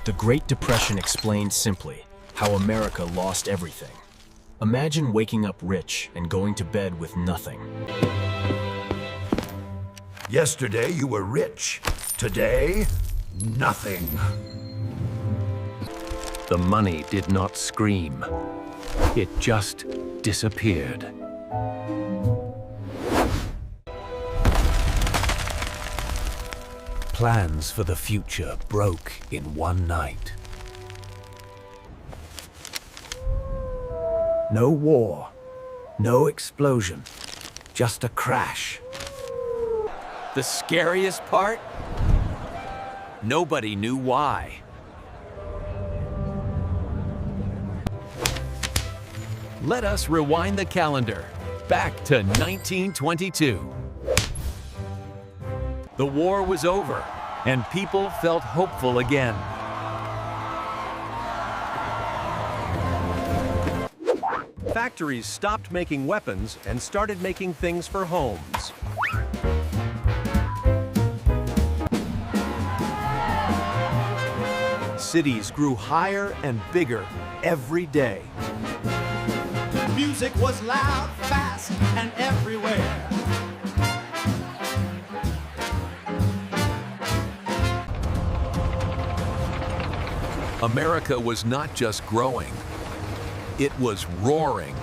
The Great Depression explained simply how America lost everything. Imagine waking up rich and going to bed with nothing. Yesterday you were rich. Today, nothing. The money did not scream. It just disappeared. Plans for the future broke in one night. No war, no explosion, just a crash. The scariest part? Nobody knew why. Let us rewind the calendar back to 1922. The war was over, and people felt hopeful again. Factories stopped making weapons and started making things for homes. Cities grew higher and bigger every day. Music was loud, fast, and everywhere. America was not just growing, it was roaring.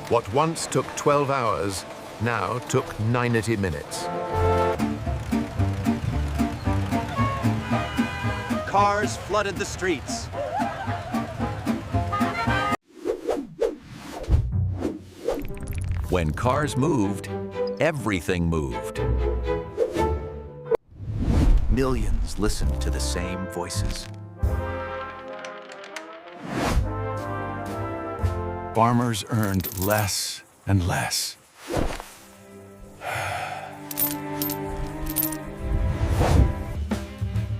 What once took 12 hours now took 90 minutes. Cars flooded the streets. When cars moved, everything moved. Millions listened to the same voices. Farmers earned less and less.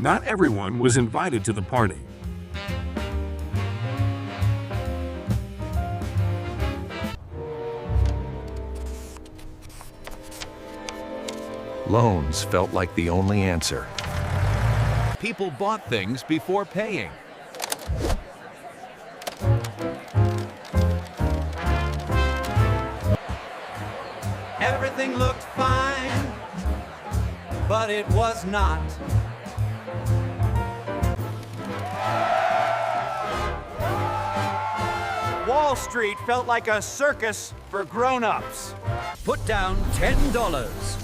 Not everyone was invited to the party. Loans felt like the only answer. People bought things before paying. Everything looked fine, but it was not. Wall Street felt like a circus for grown-ups. Put down $10.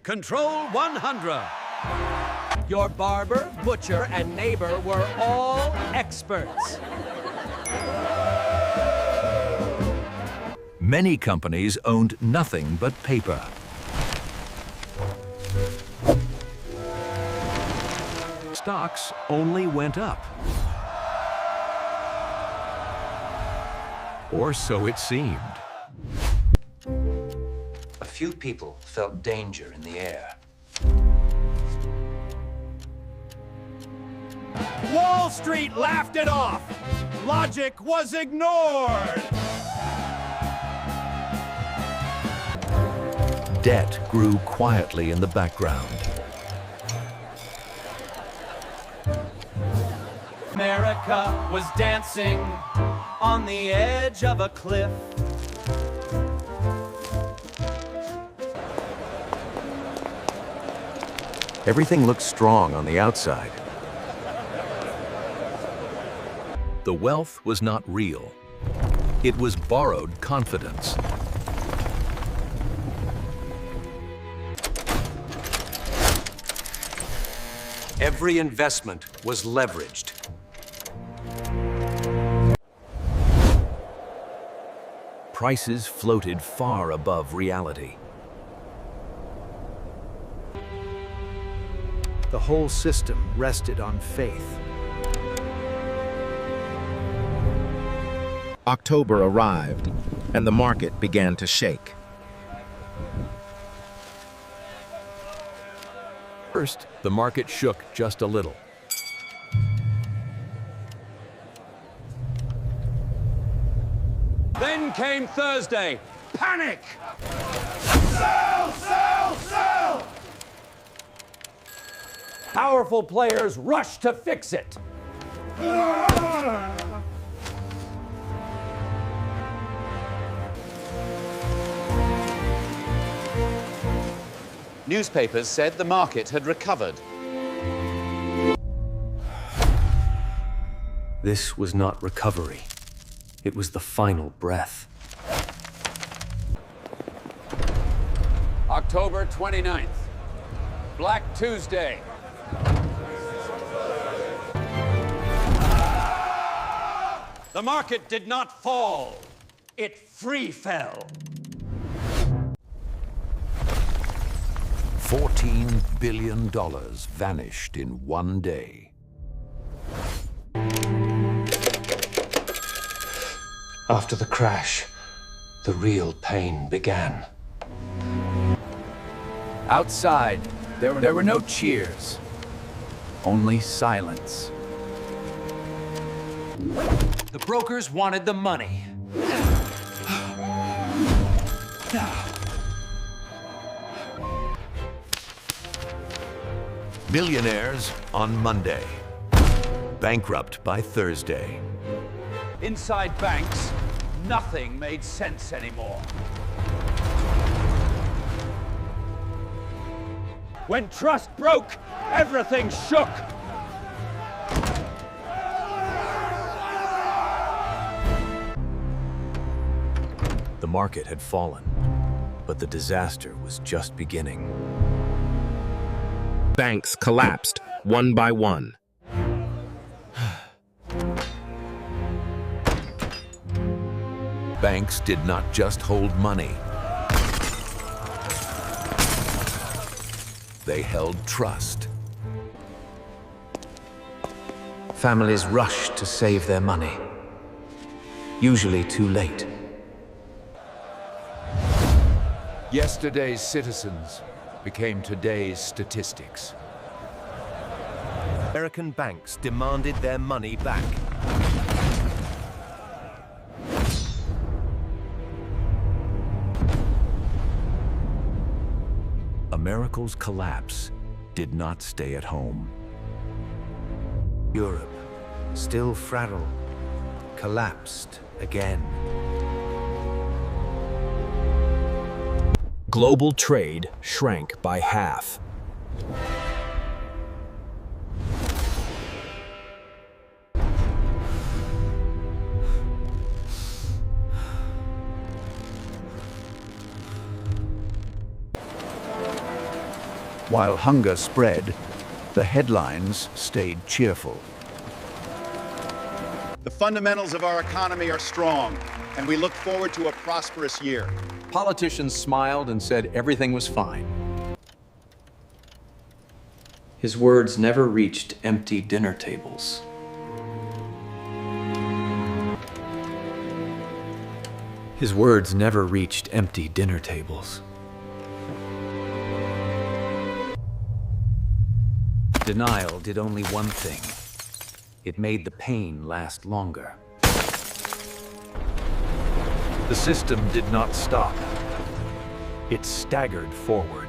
Control 100. Your barber, butcher, and neighbor were all experts. Many companies owned nothing but paper. Stocks only went up. Or so it seemed. A few people felt danger in the air. Wall Street laughed it off. Logic was ignored. Debt grew quietly in the background. America was dancing on the edge of a cliff. Everything looked strong on the outside. The wealth was not real. It was borrowed confidence. Every investment was leveraged. Prices floated far above reality. The whole system rested on faith. October arrived, and the market began to shake. First, the market shook just a little. Then came Thursday. Panic! Sell! powerful players rushed to fix it. Newspapers said the market had recovered. This was not recovery. It was the final breath. October 29th, Black Tuesday. The market did not fall, it free fell. $14 billion vanished in one day. After the crash, the real pain began. Outside, there were no cheers, only silence. The brokers wanted the money. Millionaires on Monday. Bankrupt by Thursday. Inside banks, nothing made sense anymore. When trust broke, everything shook. The market had fallen, but the disaster was just beginning. Banks collapsed one by one. Banks did not just hold money. They held trust. Families rushed to save their money, usually too late. Yesterday's citizens became today's statistics. American banks demanded their money back. America's collapse did not stay at home. Europe, still fragile, collapsed again. Global trade shrank by half. While hunger spread, the headlines stayed cheerful. The fundamentals of our economy are strong, and we look forward to a prosperous year. Politicians smiled and said everything was fine. His words never reached empty dinner tables. His words never reached empty dinner tables. Denial did only one thing. It made the pain last longer. The system did not stop. It staggered forward.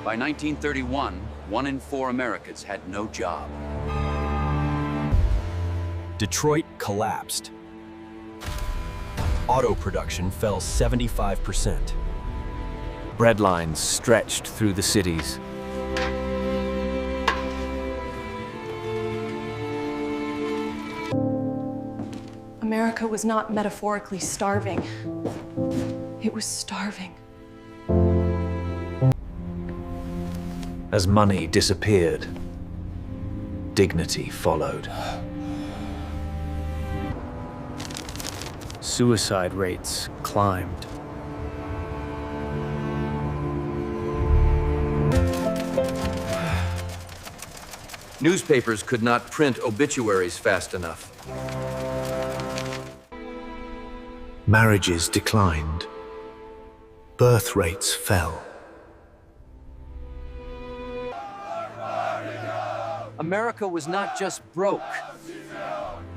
By 1931, 1 in 4 Americans had no job. Detroit collapsed. Auto production fell 75%. Breadlines stretched through the cities. America was not metaphorically starving. It was starving. As money disappeared, dignity followed. Suicide rates climbed. Newspapers could not print obituaries fast enough. Marriages declined. Birth rates fell. America was not just broke,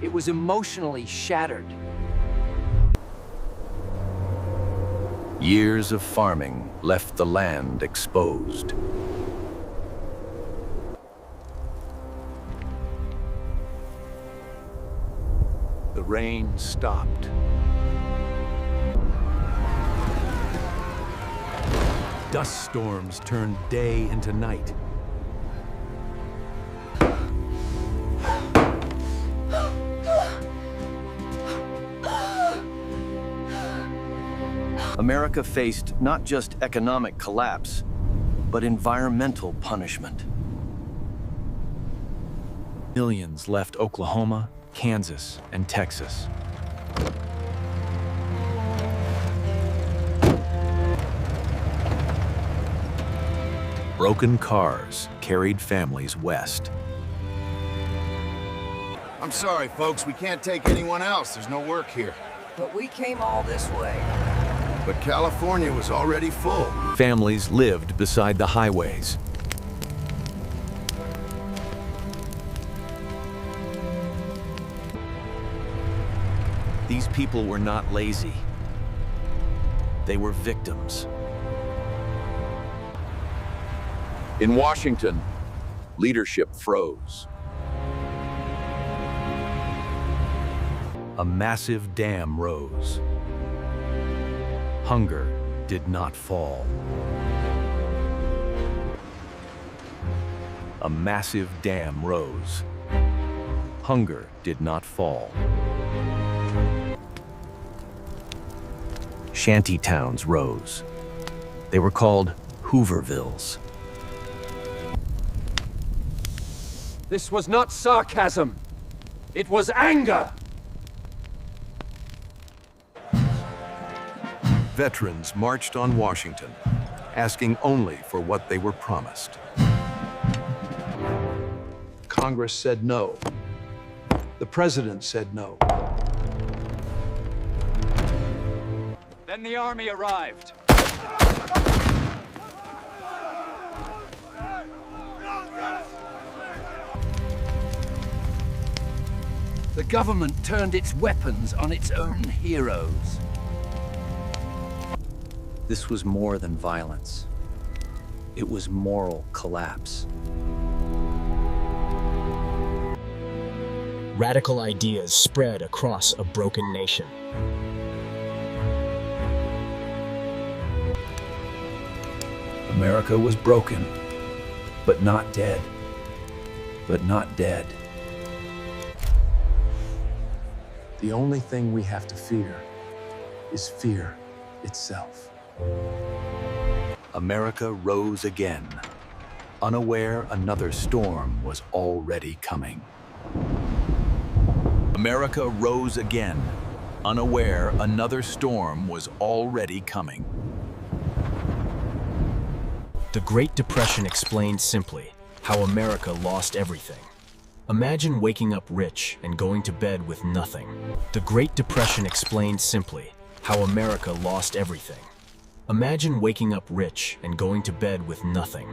it was emotionally shattered. Years of farming left the land exposed. The rain stopped. Dust storms turned day into night. America faced not just economic collapse, but environmental punishment. Millions left Oklahoma, Kansas, and Texas. Broken cars carried families west. I'm sorry, folks. We can't take anyone else. There's no work here. But we came all this way. But California was already full. Families lived beside the highways. These people were not lazy. They were victims. In Washington, leadership froze. A massive dam rose. Hunger did not fall. A massive dam rose. Hunger did not fall. Shanty towns rose. They were called Hoovervilles. This was not sarcasm. It was anger. Veterans marched on Washington, asking only for what they were promised. Congress said no. The president said no. Then the army arrived. The government turned its weapons on its own heroes. This was more than violence. It was moral collapse. Radical ideas spread across a broken nation. America was broken, but not dead. But not dead. The only thing we have to fear is fear itself. America rose again, unaware another storm was already coming. America rose again, unaware another storm was already coming. The Great Depression explained simply how America lost everything. Imagine waking up rich and going to bed with nothing. The Great Depression explained simply how America lost everything. Imagine waking up rich and going to bed with nothing.